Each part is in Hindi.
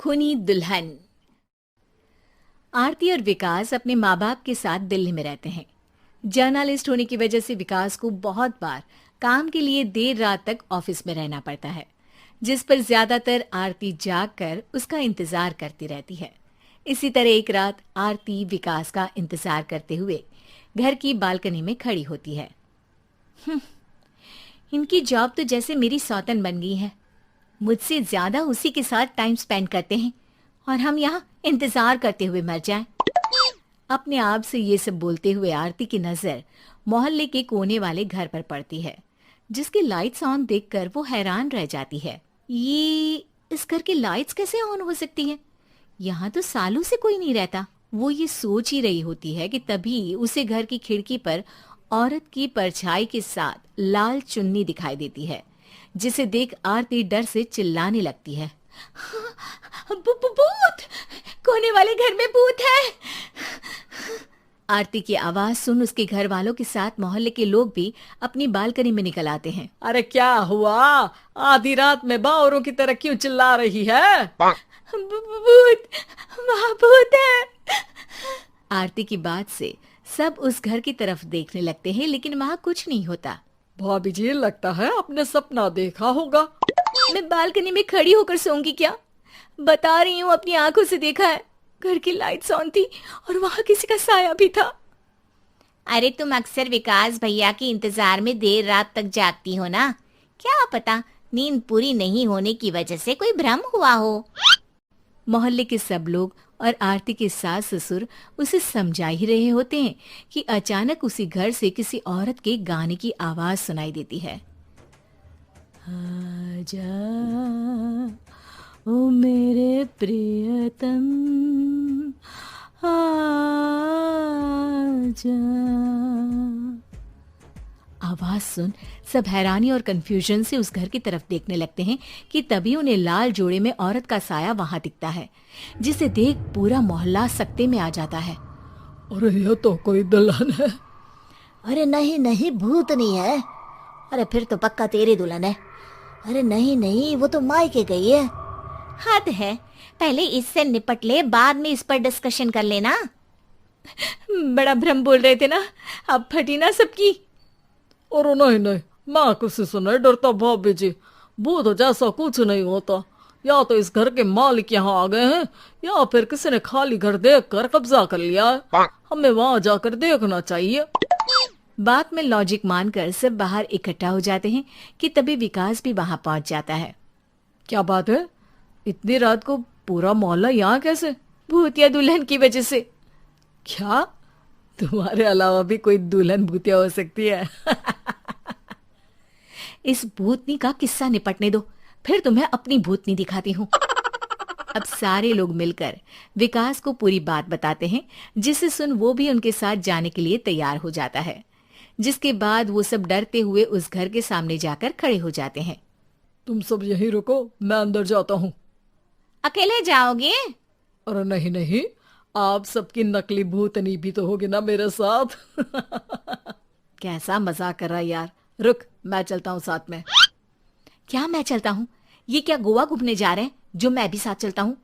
खूनी दुल्हन। आरती और विकास अपने माँ बाप के साथ दिल्ली में रहते हैं। जर्नलिस्ट होने की वजह से विकास को बहुत बार काम के लिए देर रात तक ऑफिस में रहना पड़ता है, जिस पर ज्यादातर आरती जाग कर उसका इंतजार करती रहती है। इसी तरह एक रात आरती विकास का इंतजार करते हुए घर की बालकनी में खड़ी होती है। इनकी जॉब तो जैसे मेरी सौतन बन गई है। मुझसे ज्यादा उसी के साथ टाइम स्पेंड करते हैं और हम यहाँ इंतजार करते हुए मर जाएं। अपने आप से ये सब बोलते हुए आरती की नजर मोहल्ले के कोने वाले घर पर पड़ती है, जिसकी लाइट्स ऑन देखकर वो हैरान रह जाती है। ये इस घर की लाइट्स कैसे ऑन हो सकती हैं? यहाँ तो सालों से कोई नहीं रहता। वो ये सोच ही रही होती है कि तभी उसे घर की खिड़की पर औरत की परछाई के साथ लाल चुन्नी दिखाई देती है, जिसे देख आरती डर से चिल्लाने लगती है। भूत! कोने वाले घर में भूत है! आरती की आवाज सुन उसके घर वालों के साथ मोहल्ले के लोग भी अपनी बालकनी में निकल आते हैं। अरे क्या हुआ? आधी रात में बावरों की तरह क्यों चिल्ला रही है? भूत! वहाँ भूत है! आरती की बात से सब उस घर की तरफ देखने लगते हैं, लेकिन वहाँ कुछ नहीं होता। भाभी जी, लगता है आपने सपना देखा होगा। मैं बालकनी में खड़ी होकर सोऊंगी क्या? बता रही हूँ, अपनी आंखों से देखा है। घर की लाइट्स ऑन थी और वहाँ किसी का साया भी था। अरे तुम अक्सर विकास भैया के इंतजार में देर रात तक जागती हो ना, क्या पता नींद पूरी नहीं होने की वजह से कोई भ्रम हुआ हो। मोहल्ले के सब लोग और आरती के सास ससुर उसे समझा ही रहे होते हैं कि अचानक उसी घर से किसी औरत के गाने की आवाज सुनाई देती है। आजा ओ मेरे प्रियतम आजा। आवाज सुन सब हैरानी और कंफ्यूजन से उस घर की तरफ देखने लगते हैं कि तभी उन्हें लाल जोड़े में औरत का साया वहां दिखता है, जिसे देख पूरा मोहल्ला सकते में आ जाता है। अरे ये तो कोई दुल्हन है। अरे नहीं नहीं, भूत नहीं है। अरे फिर तो पक्का तेरी दुल्हन है। अरे नहीं नहीं, वो तो मायके गई है। हद है, पहले इससे निपट ले, बाद में इस पर डिस्कशन कर लेना। बड़ा भ्रम बोल रहे थे ना, अब फटी ना सबकी। और नहीं नहीं, मैं किसी से नहीं डरता भाभी जी। भूत जैसा कुछ नहीं होता। या तो इस घर के मालिक यहाँ आ गए हैं, या फिर किसी ने खाली घर देख कर कब्जा कर लिया है। हमें वहां जाकर देखना चाहिए। बात में लॉजिक मानकर सब बाहर इकट्ठा हो जाते हैं कि तभी विकास भी वहां पहुंच जाता है। क्या बात है? इतनी रात को पूरा मोहल्ला यहाँ कैसे? भूतिया दुल्हन की वजह से। क्या तुम्हारे अलावा भी कोई दुल्हन भूतिया हो सकती है? इस भूतनी का किस्सा निपटने दो, फिर तुम्हें अपनी भूतनी दिखाती हूँ। अब सारे लोग मिलकर विकास को पूरी बात बताते हैं, जिसे सुन वो भी उनके साथ जाने के लिए तैयार हो जाता है। जिसके बाद वो सब डरते हुए उस घर के सामने जाकर खड़े हो जाते हैं। तुम सब यहीं रुको, मैं अंदर जाता हूँ। अकेले जाओगे? अरे नहीं नहीं, आप सबकी नकली भूतनी भी तो होगी ना मेरे साथ। कैसा मजाक कर रहा है यार। रुक, मैं चलता हूँ साथ में। क्या मैं चलता हूँ? ये क्या गोवा घूमने जा रहे हैं जो मैं भी साथ चलता हूँ?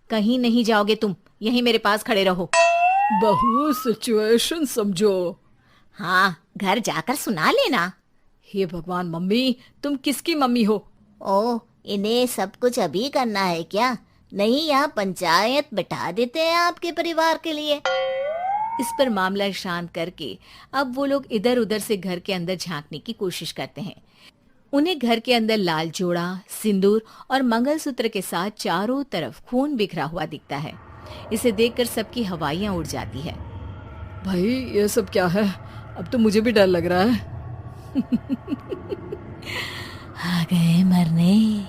कहीं नहीं जाओगे तुम, यहीं मेरे पास खड़े रहो। बहू, सिचुएशन समझो। हाँ, घर जाकर सुना लेना। हे भगवान, मम्मी तुम किसकी मम्मी हो? ओ, इन्हें सब कुछ अभी करना है क्या? नहीं, यहाँ पंचायत बिठा देते हैं आपके परिवार के लिए। इस पर मामला शांत करके अब वो लोग इधर उधर से घर के अंदर झांकने की कोशिश करते हैं। उन्हें घर के अंदर लाल जोड़ा, सिंदूर और मंगलसूत्र के साथ चारों तरफ खून बिखरा हुआ दिखता है। इसे देखकर सबकी हवाइयां उड़ जाती है। भाई ये सब क्या है? अब तो मुझे भी डर लग रहा है। आ गए मरने,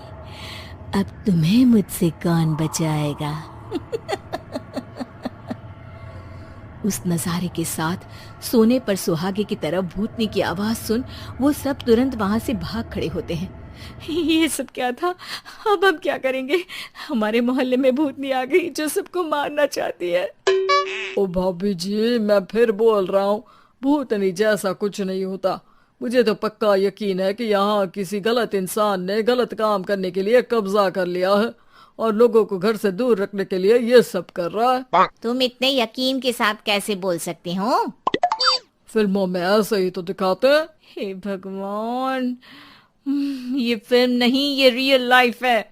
अब तुम्हें मुझसे कौन बचाएगा? उस नजारे के साथ सोने पर सुहागे की तरफ भूतनी की आवाज सुन वो सब तुरंत वहां से भाग खड़े होते हैं। ये सब क्या था? अब हम क्या करेंगे? हमारे मोहल्ले में भूतनी आ गई जो सबको मारना चाहती है। ओ भाभी जी, मैं फिर बोल रहा हूँ, भूतनी जैसा कुछ नहीं होता। मुझे तो पक्का यकीन है कि यहाँ किसी गलत इंसान ने गलत काम करने के लिए कब्जा कर लिया है और लोगों को घर से दूर रखने के लिए ये सब कर रहा है। तुम इतने यकीन के साथ कैसे बोल सकते हो? फिल्मों में ऐसे ही तो दिखाते हैं। हे भगवान, ये फिल्म नहीं, ये रियल लाइफ है।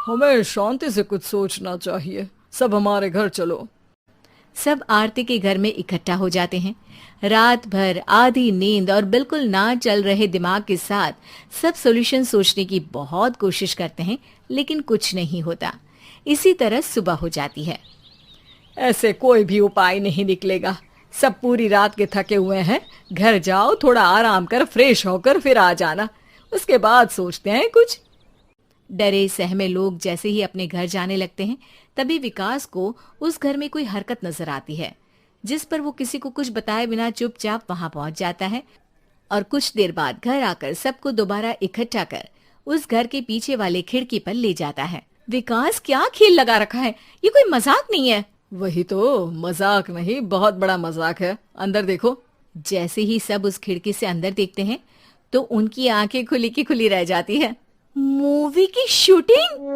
हमें शांति से कुछ सोचना चाहिए। सब हमारे घर चलो। सब आरती के घर में इकट्ठा हो जाते हैं। रात भर आधी नींद और बिल्कुल ना चल रहे दिमाग के साथ सब सॉल्यूशन सोचने की बहुत कोशिश करते हैं, लेकिन कुछ नहीं होता। इसी तरह सुबह हो जाती है। ऐसे कोई भी उपाय नहीं निकलेगा। सब पूरी रात के थके हुए हैं। घर जाओ, थोड़ा आराम कर, फ्रेश होकर फिर आ जाना, उसके बाद सोचते हैं कुछ। डरे सहमे लोग जैसे ही अपने घर जाने लगते हैं, तभी विकास को उस घर में कोई हरकत नजर आती है, जिस पर वो किसी को कुछ बताए बिना चुपचाप वहां पहुंच जाता है और कुछ देर बाद घर आकर सबको दोबारा इकट्ठा कर उस घर के पीछे वाले खिड़की पर ले जाता है। विकास, क्या खेल लगा रखा है? ये कोई मजाक नहीं है। वही तो, मजाक नहीं, बहुत बड़ा मजाक है। अंदर देखो। जैसे ही सब उस खिड़की से अंदर देखते हैं तो उनकी आंखें खुली की खुली रह जाती है। मूवी की शूटिंग!